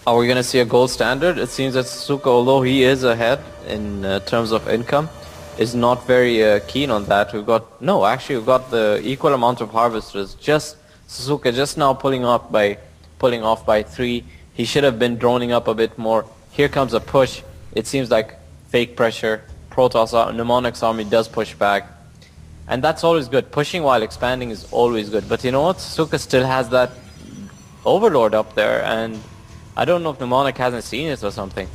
Are we going to see a gold standard? It seems that Sasuke, although he is ahead in terms of income, is not very keen on that. We've got the equal amount of harvesters. Just Sasuke just now pulling off by 3. He should have been droning up a bit more. Here comes a push. It seems like fake pressure. Mnemonic's army does push back. And that's always good. Pushing while expanding is always good. But you know what? Sasuke still has that Overlord up there, and I don't know if Mnemonic hasn't seen it or something.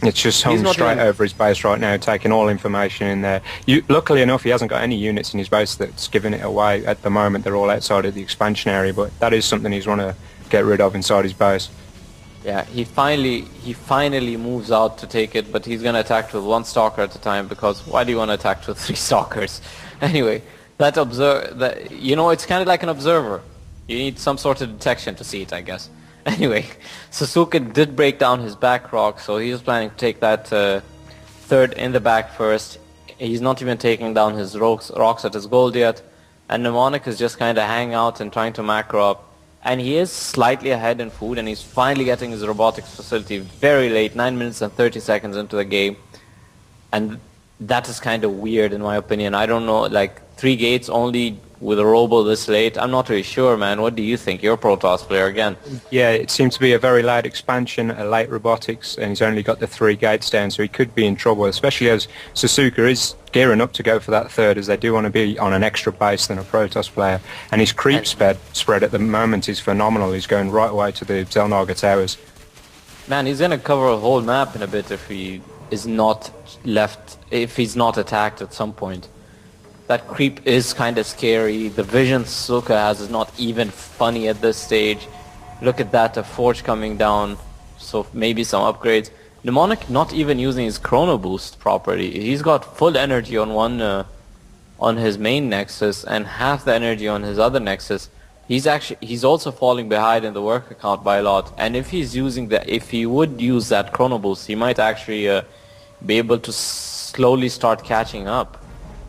It's just hung straight over his base right now, taking all information in there. Luckily enough, he hasn't got any units in his base that's giving it away at the moment. They're all outside of the expansion area, but that is something he's want to get rid of inside his base. Yeah, he finally moves out to take it, but he's gonna attack with 1 stalker at a time, because why do you want to attack with 3 stalkers? Anyway, it's kind of like an observer. You need some sort of detection to see it, I guess. Anyway, Sasuke did break down his back rock, so he was planning to take that 3rd in the back first. He's not even taking down his rocks at his gold yet, and Mnemonic is just kind of hanging out and trying to macro up. And he is slightly ahead in food, and he's finally getting his robotics facility very late, 9 minutes and 30 seconds into the game. And that is kind of weird in my opinion. I don't know, like 3 gates only with a robo this late. I'm not really sure, man. What do you think? You're a Protoss player again. Yeah, it seems to be a very late expansion, a late robotics, and he's only got the 3 gates down, so he could be in trouble, especially as Sasuke is gearing up to go for that 3rd, as they do want to be on an extra base than a Protoss player. And his creep spread at the moment is phenomenal. He's going right away to the Zelnaga towers. Man, he's going to cover a whole map in a bit if he is not if he's not attacked at some point. That creep is kind of scary. The vision Sasuke has is not even funny at this stage. Look at that, a forge coming down, so maybe some upgrades. Mnemonic not even using his chrono boost properly. He's got full energy on on his main nexus and half the energy on his other nexus. He's also falling behind in the work account by a lot. And if he would use that chrono boost, he might actually be able to slowly start catching up.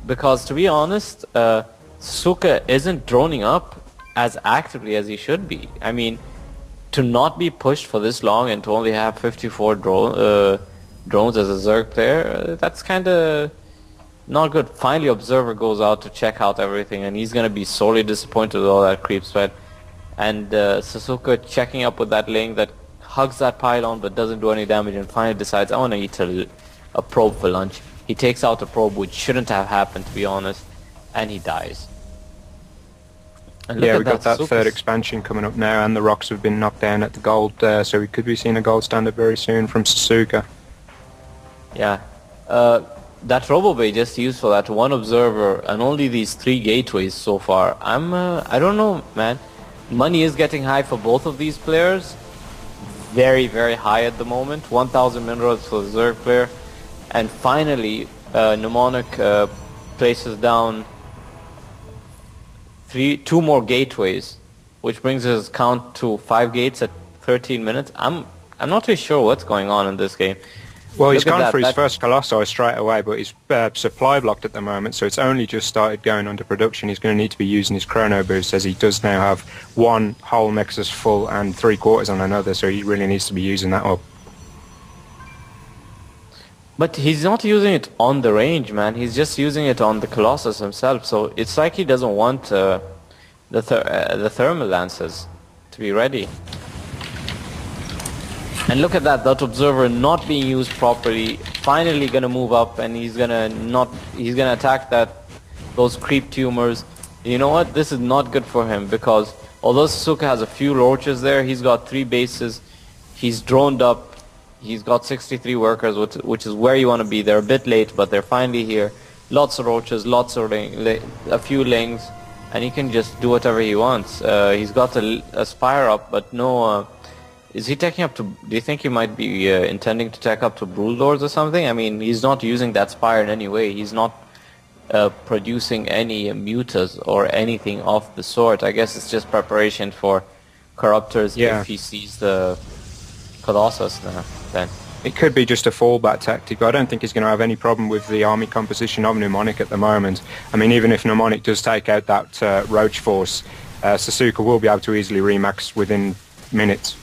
Because to be honest, Sasuke isn't droning up as actively as he should be. I mean, to not be pushed for this long and to only have 54 drones as a Zerg player, that's kind of not good. Finally, Observer goes out to check out everything, and he's going to be sorely disappointed with all that creep spread. And Sasuke checking up with that link that hugs that pylon but doesn't do any damage, and finally decides, I want to eat a probe for lunch. He takes out a probe, which shouldn't have happened, to be honest, and he dies. And yeah, we've got that 3rd expansion coming up now, and the rocks have been knocked down at the gold, so we could be seeing a gold standard very soon from Sasuke. Yeah, that Robo Bay just used for that 1 observer, and only these 3 gateways so far. I don't know, man. Money is getting high for both of these players. Very, very high at the moment. 1,000 minerals for the Zerg player. And finally, Mnemonic places down 2 more gateways, which brings his count to 5 gates at 13 minutes. I'm not really sure what's going on in this game. Well, he's gone for his first Colossi straight away, but he's supply blocked at the moment, so it's only just started going under production. He's going to need to be using his chrono boost, as he does now have 1 whole nexus full and 3/4 on another, so he really needs to be using that up. But he's not using it on the range, man. He's just using it on the Colossus himself. So it's like he doesn't want the thermal lances to be ready. And look at that observer not being used properly. Finally gonna move up, and he's gonna attack those creep tumors. You know what? This is not good for him, because although Sasuke has a few roaches there, he's got 3 bases. He's droned up. He's got 63 workers, which is where you want to be. They're a bit late, but they're finally here. Lots of roaches, lots of a few lings, and he can just do whatever he wants. He's got a spire up, but no... is he taking up to... do you think he might be intending to take up to Brood Lords or something? I mean, he's not using that spire in any way. He's not producing any mutas or anything of the sort. I guess it's just preparation for Corruptors if he sees the Colossus now. Then it could be just a fallback tactic, but I don't think he's going to have any problem with the army composition of Mnemonic at the moment. I mean, even if Mnemonic does take out that Roach force, Sasuke will be able to easily remax within minutes.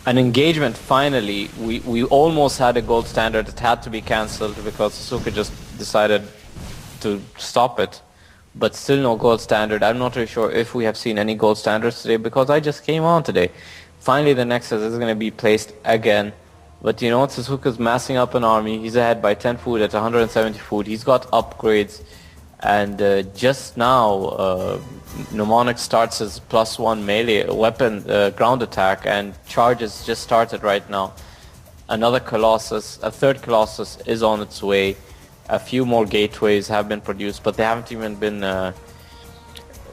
an engagement finally. We almost had a gold standard. It had to be cancelled because Sasuke just decided to stop it. But still no gold standard. I'm not really sure if we have seen any gold standards today because I just came on today. Finally the Nexus is going to be placed again. But you know what? Sasuke's massing up an army. He's ahead by 10 food at 170 food. He's got upgrades. And just now Mnemonic starts his +1 melee weapon ground attack, and charges just started right now. Another Colossus, a third Colossus is on its way. A few more gateways have been produced, but they haven't even been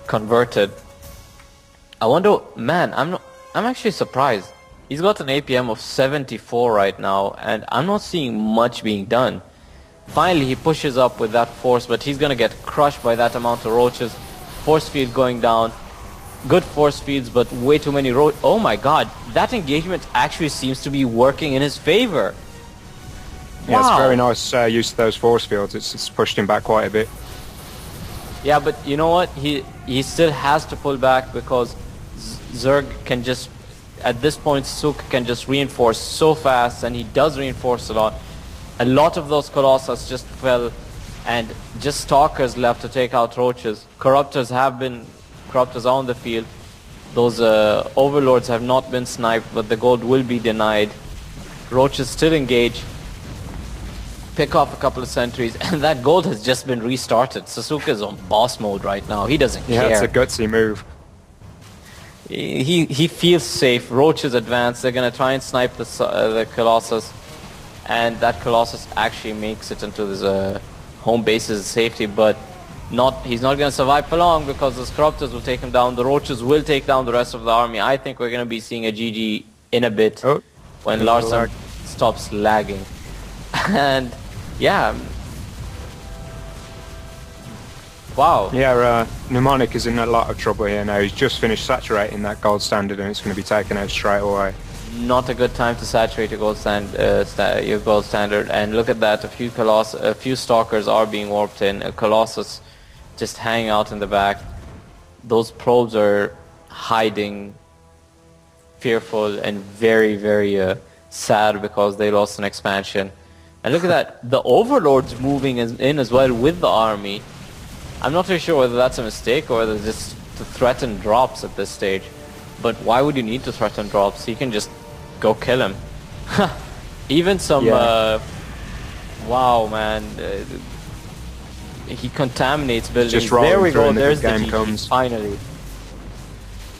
converted. I wonder, man, I'm actually surprised. He's got an APM of 74 right now, and I'm not seeing much being done. Finally, he pushes up with that force, but he's gonna get crushed by that amount of roaches. Force field going down. Good force fields, but way too many roaches. Oh my god, that engagement actually seems to be working in his favor. Yeah, Wow. it's very nice use of those force fields. It's pushed him back quite a bit. Yeah, but you know what? He still has to pull back because Zerg can just, at this point, Suk can just reinforce so fast, and he does reinforce a lot. A lot of those Colossus just fell, and just Stalkers left to take out Roaches. Corruptors are on the field. Those Overlords have not been sniped, but the gold will be denied. Roaches still engage. Pick off a couple of sentries, and that gold has just been restarted. Sasuke is on boss mode right now. He doesn't care. Yeah, it's a gutsy move. He feels safe. Roaches advance. They're gonna try and snipe the Colossus, and that Colossus actually makes it into his home base's safety. But he's not gonna survive for long because the Corruptors will take him down. The Roaches will take down the rest of the army. I think we're gonna be seeing a GG in a bit when Larson stops lagging. And yeah. Wow. Yeah, Mnemonic is in a lot of trouble here now. He's just finished saturating that gold standard, and it's going to be taken out straight away. Not a good time to saturate your gold standard. And look at that, a few Stalkers are being warped in. A Colossus just hanging out in the back. Those probes are hiding, fearful and very, very sad because they lost an expansion. And look at that, the Overlord's moving in as well with the army. I'm not really sure whether that's a mistake or whether it's just to threaten drops at this stage. But why would you need to threaten drops? He can just go kill him. Even some... wow, man. He contaminates buildings. Just there we go, the there's the game GG, comes. finally.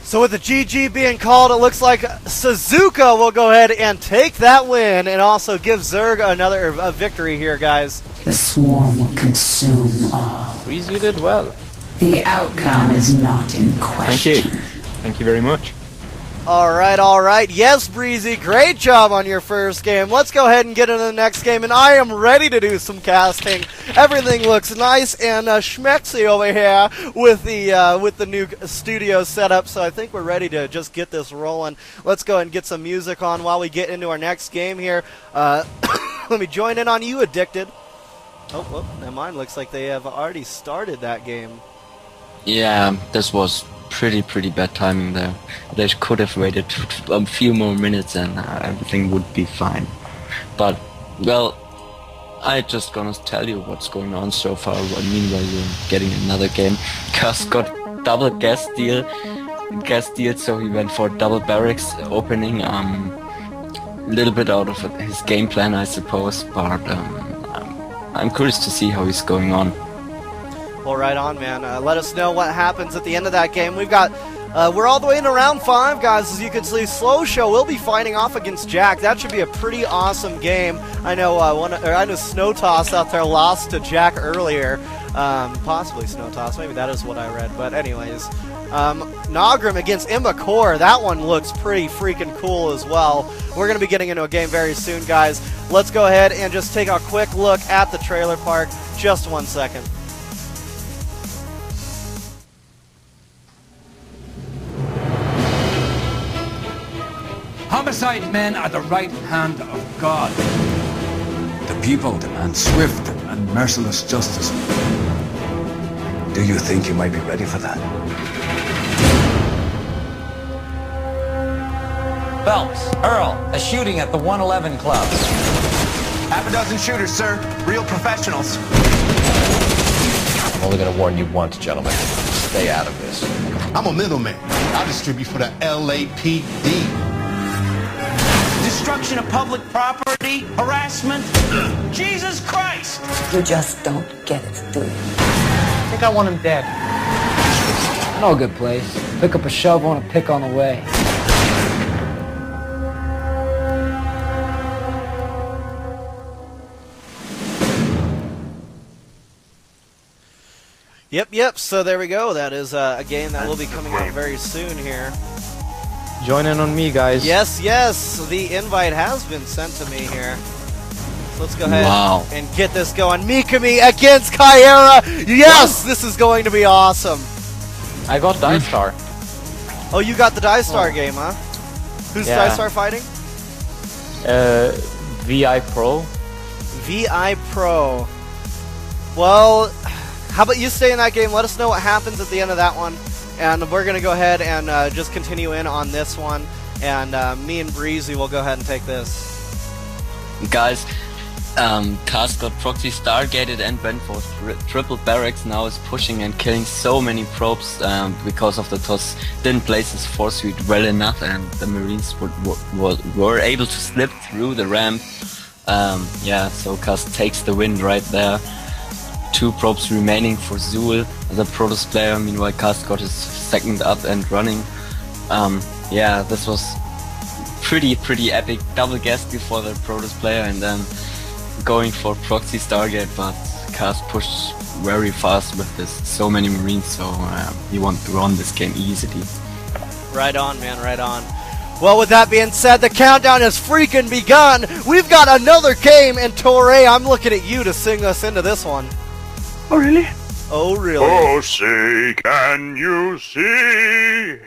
So with the GG being called, it looks like Suzuka will go ahead and take that win and also give Zerg another victory here, guys. The swarm will consume all. Breezy did well. The outcome is not in question. Thank you. Thank you very much. All right. Yes, Breezy, great job on your first game. Let's go ahead and get into the next game, and I am ready to do some casting. Everything looks nice and schmexy over here with the new studio setup, so I think we're ready to just get this rolling. Let's go ahead and get some music on while we get into our next game here. Let me join in on you, Addicted. Oh, never mind. Looks like they have already started that game. Yeah, this was pretty bad timing there. They could have waited a few more minutes and everything would be fine. But, well, I just gonna tell you what's going on so far. Meanwhile, you're getting another game. Gus got double gas deal, so he went for double barracks opening. A little bit out of his game plan, I suppose, but I'm curious to see how he's going on. Well, right on, man. Let us know what happens at the end of that game. We've got, we're all the way into round 5, guys. As you can see, Slow Show will be fighting off against Jack. That should be a pretty awesome game. I know, I know Snow Toss out there lost to Jack earlier. Possibly Snow Toss. Maybe that is what I read. But anyways, Nagrim against Imbakor. That one looks pretty freaking cool as well. We're going to be getting into a game very soon, guys. Let's go ahead and just take a quick look at the trailer park. Just 1 second. Homicide men are the right hand of God. The people demand swift and merciless justice. Do you think you might be ready for that? Phelps, Earl, a shooting at the 111 Club. Half a dozen shooters, sir. Real professionals. I'm only going to warn you once, gentlemen. Stay out of this. I'm a middleman. I distribute for the LAPD. Destruction of public property, harassment. Jesus Christ! You just don't get it, do you? I think I want him dead. I know a good place. Pick up a shovel and a pick on the way. Yep. So there we go. That is a game that will be coming out very soon here. Join in on me, guys. Yes. The invite has been sent to me here. So let's go ahead and get this going. Mikami against Kyera. Yes, this is going to be awesome. I got Die Star. Oh, you got the Die Star game, huh? Who's Die Star fighting? VI Pro. VI Pro. Well, how about you stay in that game? Let us know what happens at the end of that one. And we're going to go ahead and just continue in on this one. And me and Breezy will go ahead and take this. Guys, Cast got proxy stargated and went for triple barracks. Now is pushing and killing so many probes because of the toss. Didn't place his force suit well enough, and the Marines were able to slip through the ramp. So Cast takes the win right there. 2 probes remaining for Zool, the Protoss player. Meanwhile, Cast got his second up and running. This was pretty epic. Double guess before the Protoss player, and then going for proxy Stargate, but Cast pushed very fast with this. So many Marines, so he wanted to run this game easily. Right on, man, right on. Well, with that being said, the countdown has freaking begun. We've got another game, and Torre, I'm looking at you to sing us into this one. Oh, really? Oh, really? Oh, say, can you see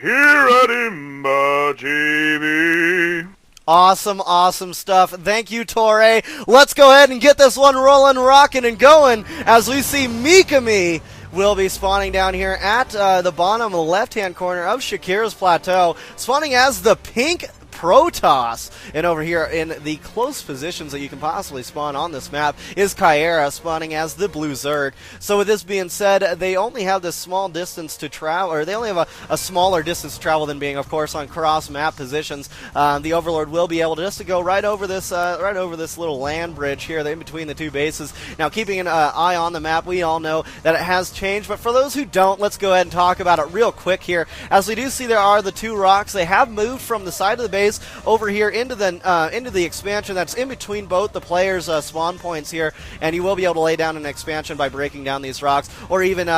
here at Imba TV? Awesome stuff. Thank you, Torre. Let's go ahead and get this one rolling, rocking, and going as we see Mikami will be spawning down here at the bottom left-hand corner of Shakira's Plateau, spawning as the pink Protoss. And over here in the close positions that you can possibly spawn on this map is Kyera spawning as the blue Zerg. So with this being said, they only have this small distance to travel, or they only have a smaller distance to travel than being, of course, on cross map positions. The Overlord will be able to go right over this little land bridge here in between the 2 bases. Now, keeping an eye on the map, we all know that it has changed, but for those who don't, let's go ahead and talk about it real quick here. As we do see, there are the 2 rocks. They have moved from the side of the base over here into the expansion that's in between both the players' spawn points here, and you will be able to lay down an expansion by breaking down these rocks, or even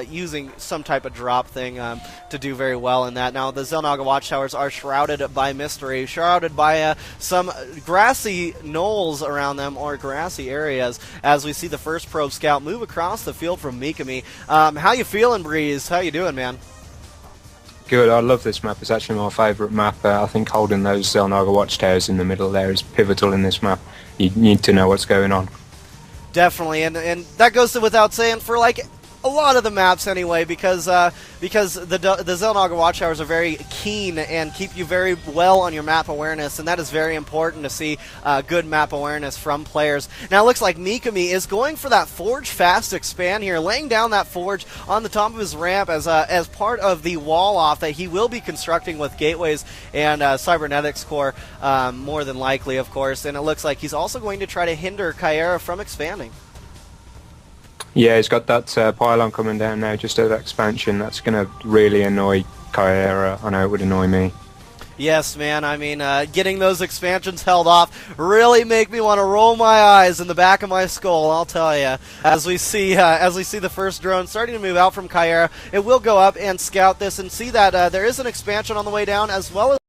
using some type of drop thing to do very well in that. Now, the Xel'Naga watchtowers are shrouded by mystery, shrouded by some grassy knolls around them, or grassy areas, as we see the first probe scout move across the field from Mikami. How you feeling, Breeze? How you doing, man? Good, I love this map. It's actually my favourite map. I think holding those Xel'Naga watchtowers in the middle there is pivotal in this map. You need to know what's going on. Definitely, and that goes without saying for like a lot of the maps anyway, because the Xel'Naga watchtowers are very keen and keep you very well on your map awareness, and that is very important to see good map awareness from players. Now it looks like Mikami is going for that Forge Fast expand here, laying down that Forge on the top of his ramp as part of the wall off that he will be constructing with gateways and cybernetics core, more than likely, of course, and it looks like he's also going to try to hinder Kyera from expanding. Yeah, he's got that pylon coming down now just at that expansion. That's going to really annoy Kyera. I know it would annoy me. Yes, man. I mean, getting those expansions held off really make me want to roll my eyes in the back of my skull, I'll tell you. As we see the first drone starting to move out from Kyera, it will go up and scout this and see that there is an expansion on the way down, as well as